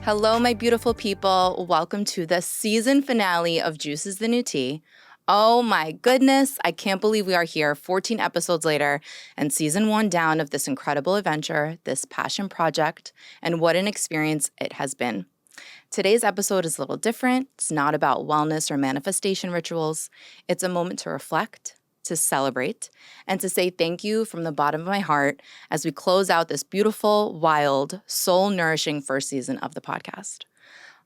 Hello, my beautiful people. Welcome to the season finale of Juice is the New Tea. Oh my goodness, I can't believe we are here 14 episodes later and season 1 down of this incredible adventure, this passion project, and what an experience it has been. Today's episode is a little different. It's not about wellness or manifestation rituals. It's a moment to reflect, to celebrate, and to say thank you from the bottom of my heart as we close out this beautiful, wild, soul-nourishing first season of the podcast.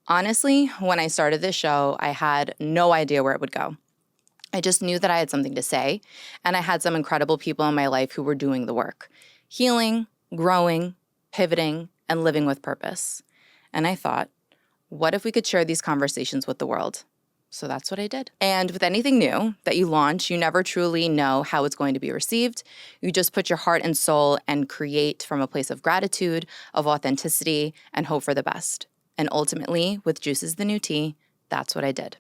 Honestly, when I started this show, I had no idea where it would go. I just knew that I had something to say, and I had some incredible people in my life who were doing the work, healing, growing, pivoting, and living with purpose. And I thought, what if we could share these conversations with the world? So that's what I did. And with anything new that you launch, you never truly know how it's going to be received. You just put your heart and soul and create from a place of gratitude, of authenticity, and hope for the best. And ultimately, with Juice is the New Tea, that's what I did.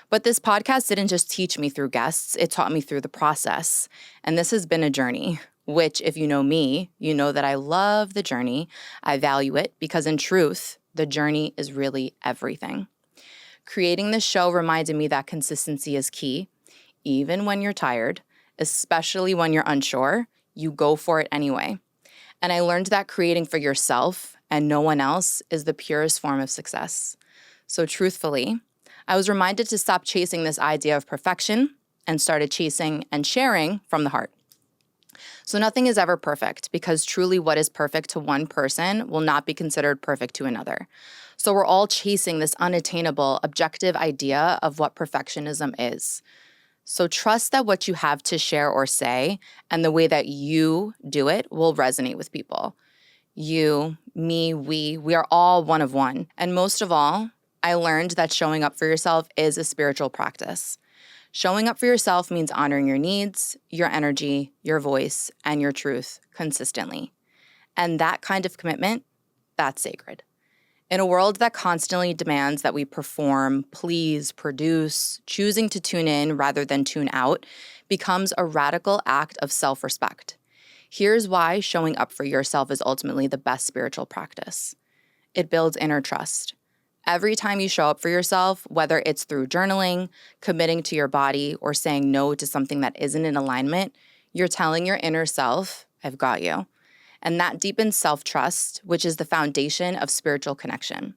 But this podcast didn't just teach me through guests, it taught me through the process. And this has been a journey, which if you know me, you know that I love the journey. I value it because in truth, the journey is really everything. Creating this show reminded me that consistency is key. Even when you're tired, especially when you're unsure, you go for it anyway. And I learned that creating for yourself and no one else is the purest form of success. So truthfully, I was reminded to stop chasing this idea of perfection and started chasing and sharing from the heart. So nothing is ever perfect because truly what is perfect to one person will not be considered perfect to another. So we're all chasing this unattainable, objective idea of what perfectionism is. So trust that what you have to share or say and the way that you do it will resonate with people. You, me, we are all one of one. And most of all, I learned that showing up for yourself is a spiritual practice. Showing up for yourself means honoring your needs, your energy, your voice, and your truth consistently. And that kind of commitment, that's sacred. In a world that constantly demands that we perform, please, produce, choosing to tune in rather than tune out becomes a radical act of self-respect. Here's why showing up for yourself is ultimately the best spiritual practice. It builds inner trust. Every time you show up for yourself, whether it's through journaling, committing to your body, or saying no to something that isn't in alignment, you're telling your inner self, I've got you. And that deepens self-trust, which is the foundation of spiritual connection.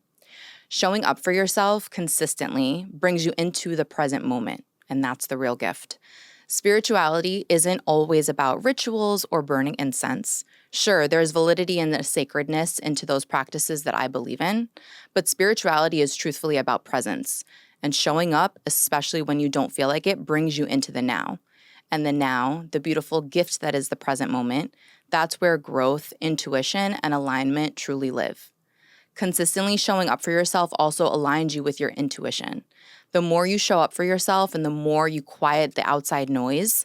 Showing up for yourself consistently brings you into the present moment, and that's the real gift. Spirituality isn't always about rituals or burning incense. Sure, there's validity in the sacredness into those practices that I believe in, but spirituality is truthfully about presence. And showing up, especially when you don't feel like it, brings you into the now. And the now, the beautiful gift that is the present moment, that's where growth, intuition, and alignment truly live. Consistently showing up for yourself also aligns you with your intuition. The more you show up for yourself and the more you quiet the outside noise,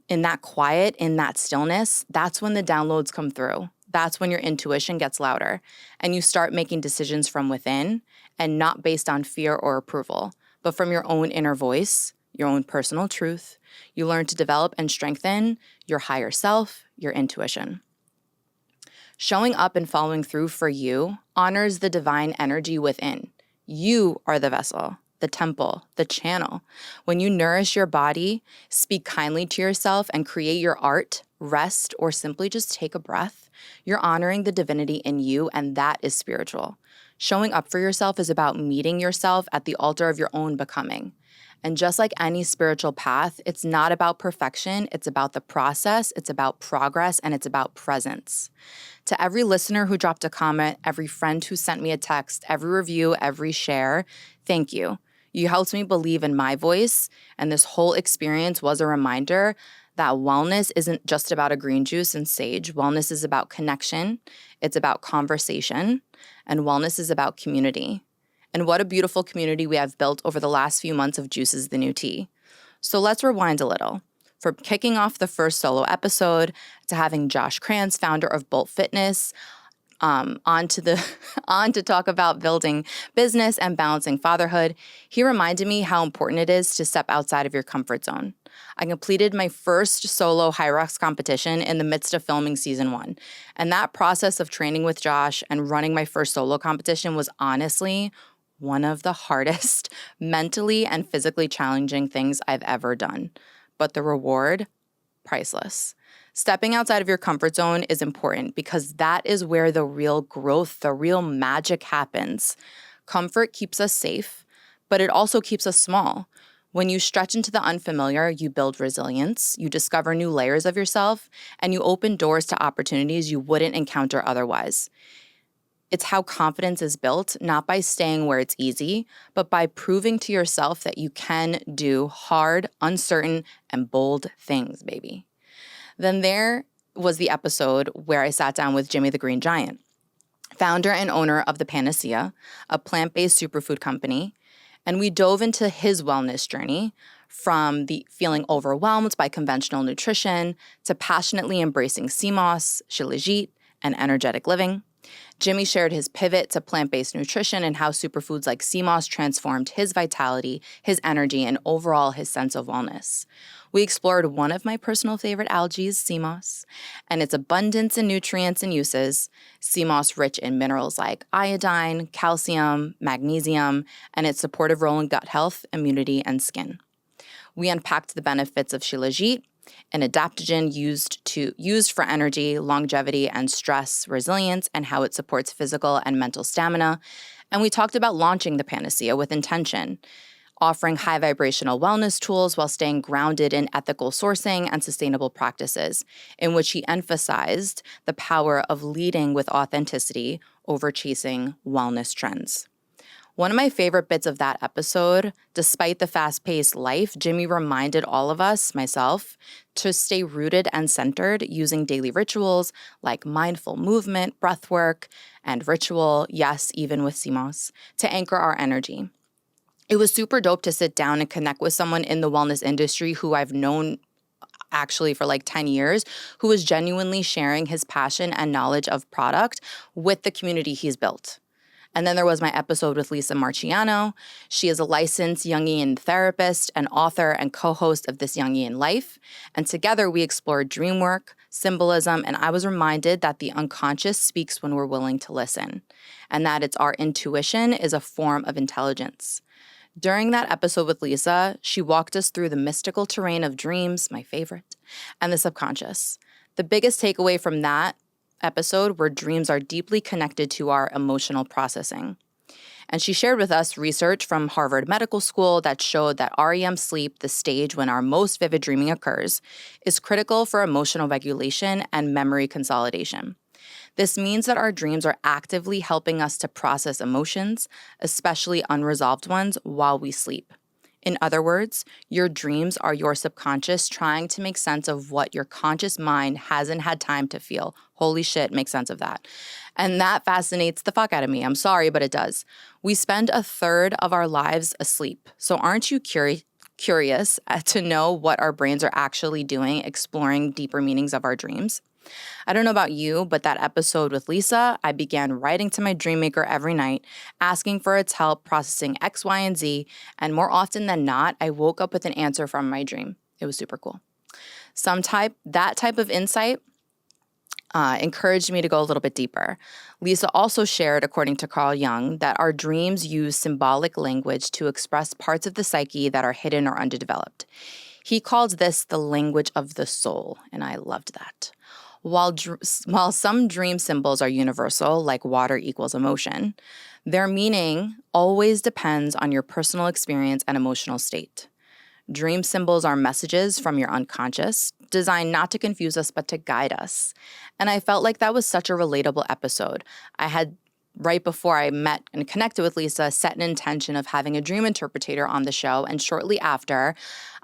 in that quiet, in that stillness, that's when the downloads come through. That's when your intuition gets louder and you start making decisions from within and not based on fear or approval, but from your own inner voice, your own personal truth. You learn to develop and strengthen your higher self, your intuition. Showing up and following through for you honors the divine energy within. You are the vessel, the temple, the channel. When you nourish your body, speak kindly to yourself, and create your art, rest, or simply just take a breath, you're honoring the divinity in you, and that is spiritual. Showing up for yourself is about meeting yourself at the altar of your own becoming. And just like any spiritual path, it's not about perfection, it's about the process, it's about progress, and it's about presence. To every listener who dropped a comment, every friend who sent me a text, every review, every share, thank you. You helped me believe in my voice, and this whole experience was a reminder that wellness isn't just about a green juice and sage. Wellness is about connection, it's about conversation, and wellness is about community. And what a beautiful community we have built over the last few months of Juice is the New Tea. So let's rewind a little. From kicking off the first solo episode to having Josh Kranz, founder of Bolt Fitness, on to the on to talk about building business and balancing fatherhood, he reminded me how important it is to step outside of your comfort zone. I completed my first solo high rocks competition in the midst of filming season 1. And that process of training with Josh and running my first solo competition was honestly one of the hardest mentally and physically challenging things I've ever done. But the reward, priceless. Stepping outside of your comfort zone is important because that is where the real growth, the real magic happens. Comfort keeps us safe, but it also keeps us small. When you stretch into the unfamiliar, you build resilience, you discover new layers of yourself, and you open doors to opportunities you wouldn't encounter otherwise. It's how confidence is built, not by staying where it's easy, but by proving to yourself that you can do hard, uncertain, and bold things, baby. Then there was the episode where I sat down with Jimmy the Green Giant, founder and owner of the Panacea, a plant-based superfood company, and we dove into his wellness journey from the feeling overwhelmed by conventional nutrition to passionately embracing sea moss, shilajit, and energetic living. Jimmy shared his pivot to plant-based nutrition and how superfoods like sea moss transformed his vitality, his energy, and overall his sense of wellness. We explored one of my personal favorite algae, sea moss, and its abundance in nutrients and uses. Sea moss rich in minerals like iodine, calcium, magnesium, and its supportive role in gut health, immunity, and skin. We unpacked the benefits of shilajit, an adaptogen used for energy, longevity, and stress resilience, and how it supports physical and mental stamina. And we talked about launching the Panacea with intention, offering high vibrational wellness tools while staying grounded in ethical sourcing and sustainable practices, in which he emphasized the power of leading with authenticity over chasing wellness trends. One of my favorite bits of that episode, despite the fast-paced life, Jimmy reminded all of us, myself, to stay rooted and centered using daily rituals like mindful movement, breath work, and ritual, yes, even with sea moss, to anchor our energy. It was super dope to sit down and connect with someone in the wellness industry who I've known actually for like 10 years, who is genuinely sharing his passion and knowledge of product with the community he's built. And then there was my episode with Lisa Marciano. She is a licensed Jungian therapist and author and co-host of This Jungian Life. And together we explored dream work, symbolism, and I was reminded that the unconscious speaks when we're willing to listen, and that it's our intuition is a form of intelligence. During that episode with Lisa, she walked us through the mystical terrain of dreams, my favorite, and the subconscious. The biggest takeaway from that episode were dreams are deeply connected to our emotional processing. And she shared with us research from Harvard Medical School that showed that REM sleep, the stage when our most vivid dreaming occurs, is critical for emotional regulation and memory consolidation. This means that our dreams are actively helping us to process emotions, especially unresolved ones, while we sleep. In other words, your dreams are your subconscious trying to make sense of what your conscious mind hasn't had time to feel. Holy shit, make sense of that. And that fascinates the fuck out of me. I'm sorry, but it does. We spend a third of our lives asleep. So aren't you curious to know what our brains are actually doing, exploring deeper meanings of our dreams? I don't know about you, but that episode with Lisa, I began writing to my dreammaker every night, asking for its help processing X, Y, and Z, and more often than not, I woke up with an answer from my dream. It was super cool. That type of insight encouraged me to go a little bit deeper. Lisa also shared, according to Carl Jung, that our dreams use symbolic language to express parts of the psyche that are hidden or underdeveloped. He called this the language of the soul, and I loved that. While some dream symbols are universal, like water equals emotion, their meaning always depends on your personal experience and emotional state. Dream symbols are messages from your unconscious, designed not to confuse us, but to guide us. And I felt like that was such a relatable episode. I had, right before I met and connected with Lisa, set an intention of having a dream interpreter on the show. And shortly after,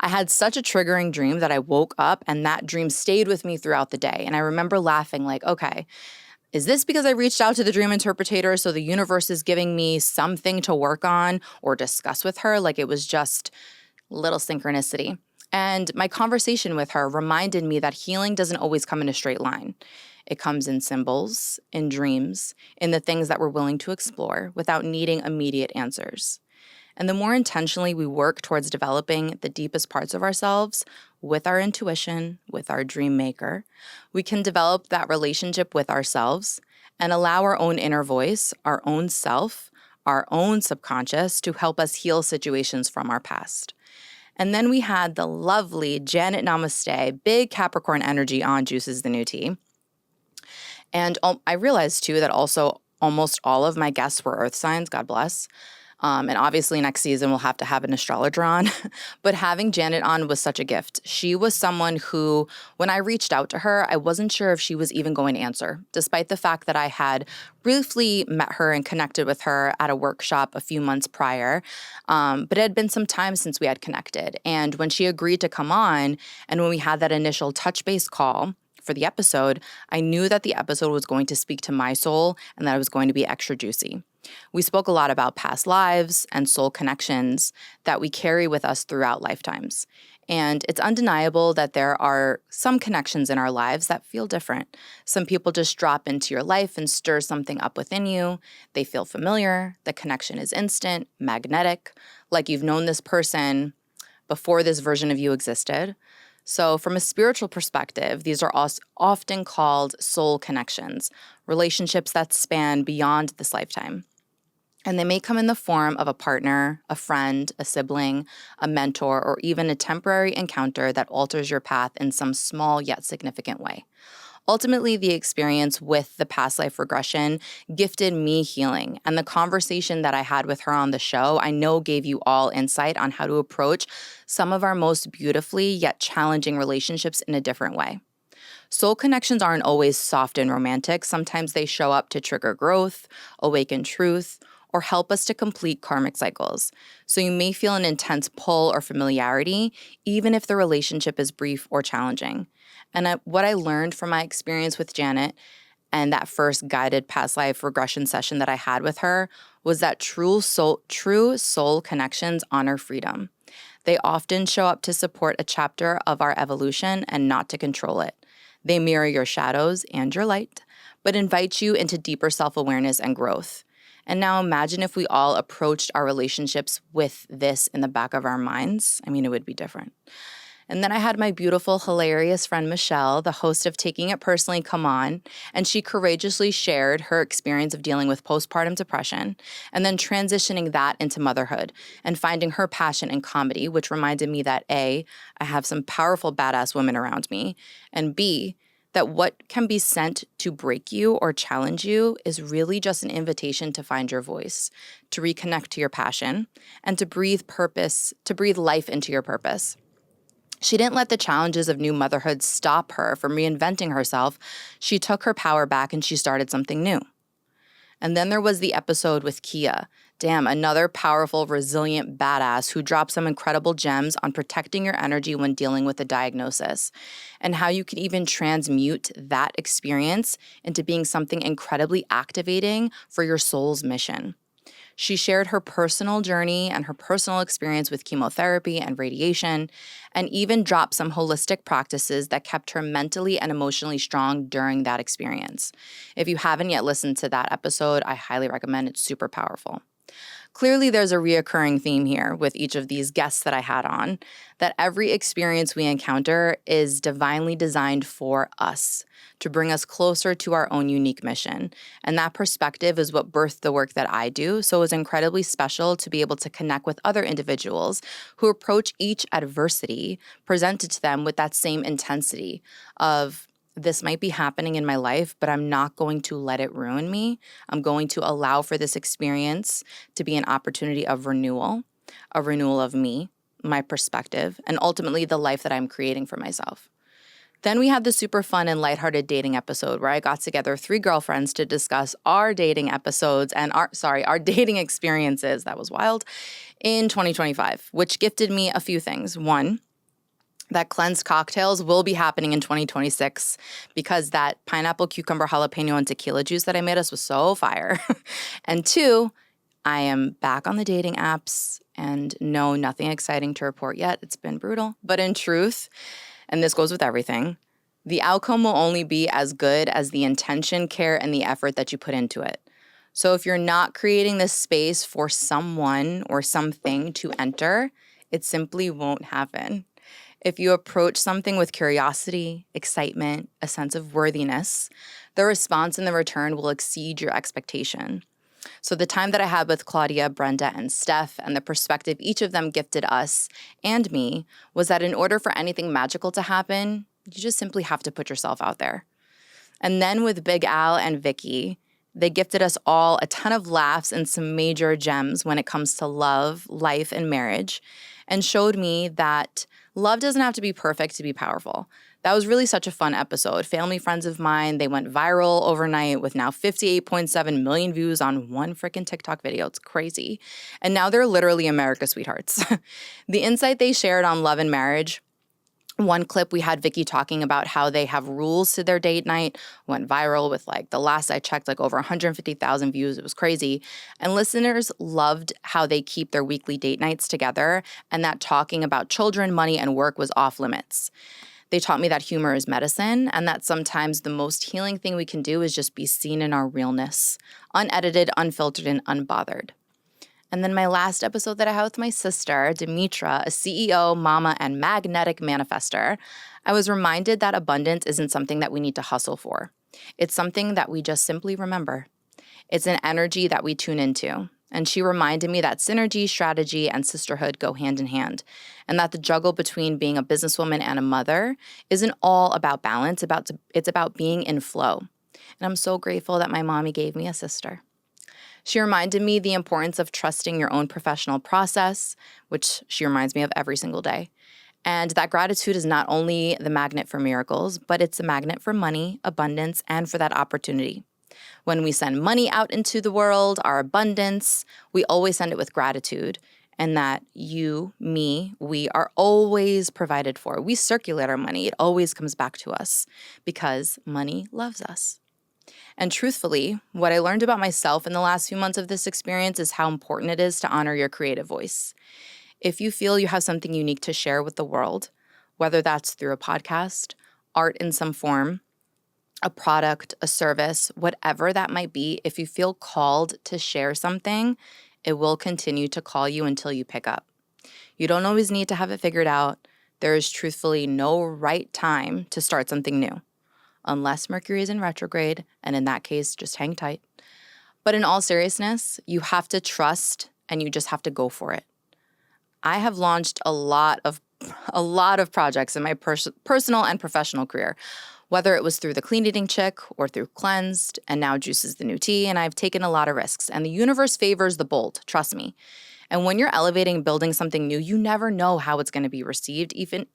I had such a triggering dream that I woke up and that dream stayed with me throughout the day. And I remember laughing like, okay, is this because I reached out to the dream interpreter so the universe is giving me something to work on or discuss with her? Like it was just little synchronicity. And my conversation with her reminded me that healing doesn't always come in a straight line. It comes in symbols, in dreams, in the things that we're willing to explore without needing immediate answers. And the more intentionally we work towards developing the deepest parts of ourselves with our intuition, with our dream maker, we can develop that relationship with ourselves and allow our own inner voice, our own self, our own subconscious to help us heal situations from our past. And then we had the lovely Janet Namaste, big Capricorn energy on Juices the New Tea. And I realized too that also almost all of my guests were earth signs, God bless. And obviously next season we'll have to have an astrologer on. But having Janet on was such a gift. She was someone who, when I reached out to her, I wasn't sure if she was even going to answer, despite the fact that I had briefly met her and connected with her at a workshop a few months prior. But it had been some time since we had connected. And when she agreed to come on, and when we had that initial touch base call for the episode, I knew that the episode was going to speak to my soul and that it was going to be extra juicy. We spoke a lot about past lives and soul connections that we carry with us throughout lifetimes. And it's undeniable that there are some connections in our lives that feel different. Some people just drop into your life and stir something up within you. They feel familiar. The connection is instant, magnetic, like you've known this person before this version of you existed. So from a spiritual perspective, these are often called soul connections, relationships that span beyond this lifetime. And they may come in the form of a partner, a friend, a sibling, a mentor, or even a temporary encounter that alters your path in some small yet significant way. Ultimately, the experience with the past life regression gifted me healing. And the conversation that I had with her on the show, I know gave you all insight on how to approach some of our most beautifully yet challenging relationships in a different way. Soul connections aren't always soft and romantic. Sometimes they show up to trigger growth, awaken truth, or help us to complete karmic cycles. So you may feel an intense pull or familiarity, even if the relationship is brief or challenging. And what I learned from my experience with Janet and that first guided past life regression session that I had with her was that true soul connections honor freedom. They often show up to support a chapter of our evolution and not to control it. They mirror your shadows and your light, but invite you into deeper self-awareness and growth. And now imagine if we all approached our relationships with this in the back of our minds. I mean, it would be different. And then I had my beautiful, hilarious friend Michelle, the host of Taking It Personally, come on, and she courageously shared her experience of dealing with postpartum depression and then transitioning that into motherhood and finding her passion in comedy, which reminded me that A, I have some powerful, badass women around me, and B, that what can be sent to break you or challenge you is really just an invitation to find your voice, to reconnect to your passion, and to breathe life into your purpose. She didn't let the challenges of new motherhood stop her from reinventing herself. She took her power back and she started something new. And then there was the episode with Kia. Damn, another powerful, resilient badass who dropped some incredible gems on protecting your energy when dealing with a diagnosis and how you can even transmute that experience into being something incredibly activating for your soul's mission. She shared her personal journey and her personal experience with chemotherapy and radiation, and even dropped some holistic practices that kept her mentally and emotionally strong during that experience. If you haven't yet listened to that episode, I highly recommend it. It's super powerful. Clearly, there's a reoccurring theme here with each of these guests that I had on, that every experience we encounter is divinely designed for us, to bring us closer to our own unique mission. And that perspective is what birthed the work that I do. So it was incredibly special to be able to connect with other individuals who approach each adversity presented to them with that same intensity of, this might be happening in my life, but I'm not going to let it ruin me. I'm going to allow for this experience to be an opportunity of renewal, a renewal of me, my perspective, and ultimately the life that I'm creating for myself. Then we had the super fun and lighthearted dating episode where I got together 3 girlfriends to discuss our dating episodes and our dating experiences, that was wild, in 2025, which gifted me a few things. 1, that cleansed cocktails will be happening in 2026 because that pineapple, cucumber, jalapeno, and tequila juice that I made us was so fire. And 2, I am back on the dating apps and no, nothing exciting to report yet. It's been brutal. But in truth, and this goes with everything, The outcome will only be as good as the intention, care, and the effort that you put into it. So if you're not creating this space for someone or something to enter, it simply won't happen. If you approach something with curiosity, excitement, a sense of worthiness, the response in the return will exceed your expectation. So the time that I had with Claudia, Brenda, and Steph, and the perspective each of them gifted us and me, was that in order for anything magical to happen, you just simply have to put yourself out there. And then with Big Al and Vicky, they gifted us all a ton of laughs and some major gems when it comes to love, life, and marriage, and showed me that love doesn't have to be perfect to be powerful. That was really such a fun episode. Family friends of mine, they went viral overnight with now 58.7 million views on one freaking TikTok video. It's crazy. And now they're literally America's sweethearts. The insight they shared on love and marriage, one clip we had Vicky talking about how they have rules to their date night, went viral with the last I checked, over 150,000 views. It was crazy. And listeners loved how they keep their weekly date nights together and that talking about children, money, and work was off limits. They taught me that humor is medicine and that sometimes the most healing thing we can do is just be seen in our realness, unedited, unfiltered, and unbothered. And then my last episode that I had with my sister, Demetra, a CEO, mama, and magnetic manifester, I was reminded that abundance isn't something that we need to hustle for. It's something that we just simply remember. It's an energy that we tune into. And she reminded me that synergy, strategy, and sisterhood go hand in hand, and that the juggle between being a businesswoman and a mother isn't all about balance, it's about being in flow. And I'm so grateful that my mommy gave me a sister. She reminded me the importance of trusting your own professional process, which she reminds me of every single day. And that gratitude is not only the magnet for miracles, but it's a magnet for money, abundance, and for that opportunity. When we send money out into the world, our abundance, we always send it with gratitude. And that you, me, we are always provided for. We circulate our money. It always comes back to us because money loves us. And truthfully, what I learned about myself in the last few months of this experience is how important it is to honor your creative voice. If you feel you have something unique to share with the world, whether that's through a podcast, art in some form, a product, a service, whatever that might be, if you feel called to share something, it will continue to call you until you pick up. You don't always need to have it figured out. There is truthfully no right time to start something new, unless Mercury is in retrograde, and in that case, just hang tight. But in all seriousness, you have to trust and you just have to go for it. I have launched a lot of projects in my personal and professional career, whether it was through the Clean Eating Chick or through Cleansed, and now Juice is the New Tea, and I've taken a lot of risks. And the universe favors the bold, trust me. And when you're elevating, building something new, you never know how it's going to be received, even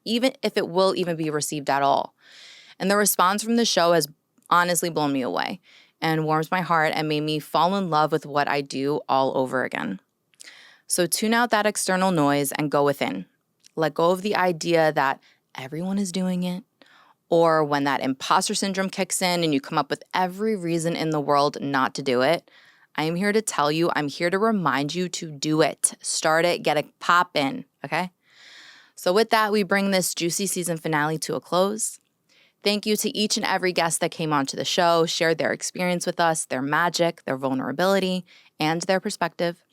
if it will even be received at all. And the response from the show has honestly blown me away and warms my heart and made me fall in love with what I do all over again. So tune out that external noise and go within. Let go of the idea that everyone is doing it, or when that imposter syndrome kicks in and you come up with every reason in the world not to do it. I am here to tell you, I'm here to remind you to do it. Start it, get it pop in, okay? So with that, we bring this juicy season finale to a close. Thank you to each and every guest that came onto the show, shared their experience with us, their magic, their vulnerability, and their perspective.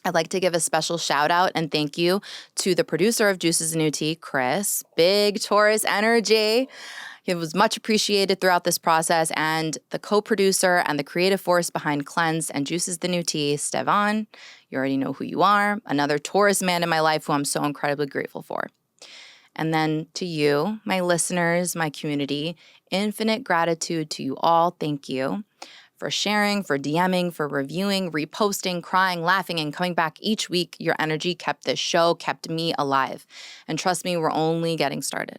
I'd like to give a special shout out and thank you to the producer of Juice is the New Tea, Chris. Big Taurus energy. It was much appreciated throughout this process. And the co-producer and the creative force behind Cleanse and Juice is the New Tea, Stevan. You already know who you are. Another Taurus man in my life who I'm so incredibly grateful for. And then to you, my listeners, my community, infinite gratitude to you all. Thank you for sharing, for DMing, for reviewing, reposting, crying, laughing, and coming back each week. Your energy kept this show, kept me alive. And trust me, we're only getting started.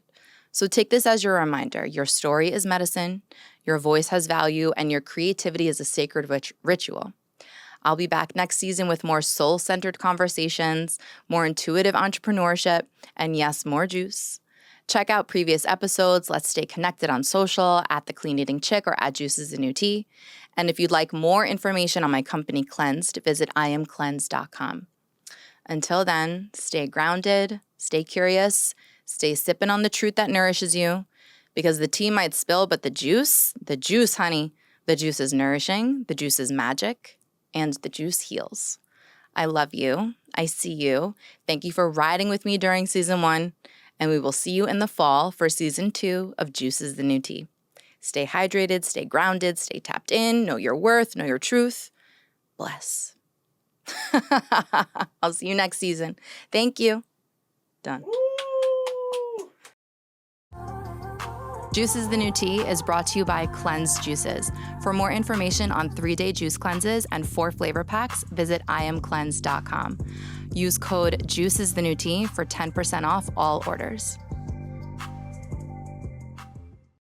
So take this as your reminder. Your story is medicine, your voice has value, and your creativity is a sacred ritual. I'll be back next season with more soul-centered conversations, more intuitive entrepreneurship, and yes, more juice. Check out previous episodes. Let's stay connected on social at The Clean Eating Chick or at Juice is the New Tea. And if you'd like more information on my company Cleansed, visit iamcleansed.com. Until then, stay grounded, stay curious, stay sipping on the truth that nourishes you. Because the tea might spill, but the juice, honey, the juice is nourishing, the juice is magic, and the juice heals. I love you. I see you. Thank you for riding with me during season 1, and we will see you in the fall for season 2 of Juice is the New Tea. Stay hydrated, stay grounded, stay tapped in, know your worth, know your truth. Bless. I'll see you next season. Thank you. Done. Juice is the New Tea is brought to you by Cleanse Juices. For more information on 3-day juice cleanses and 4 flavor packs, visit iamcleanse.com. Use code JUICEISTheNewTea for 10% off all orders.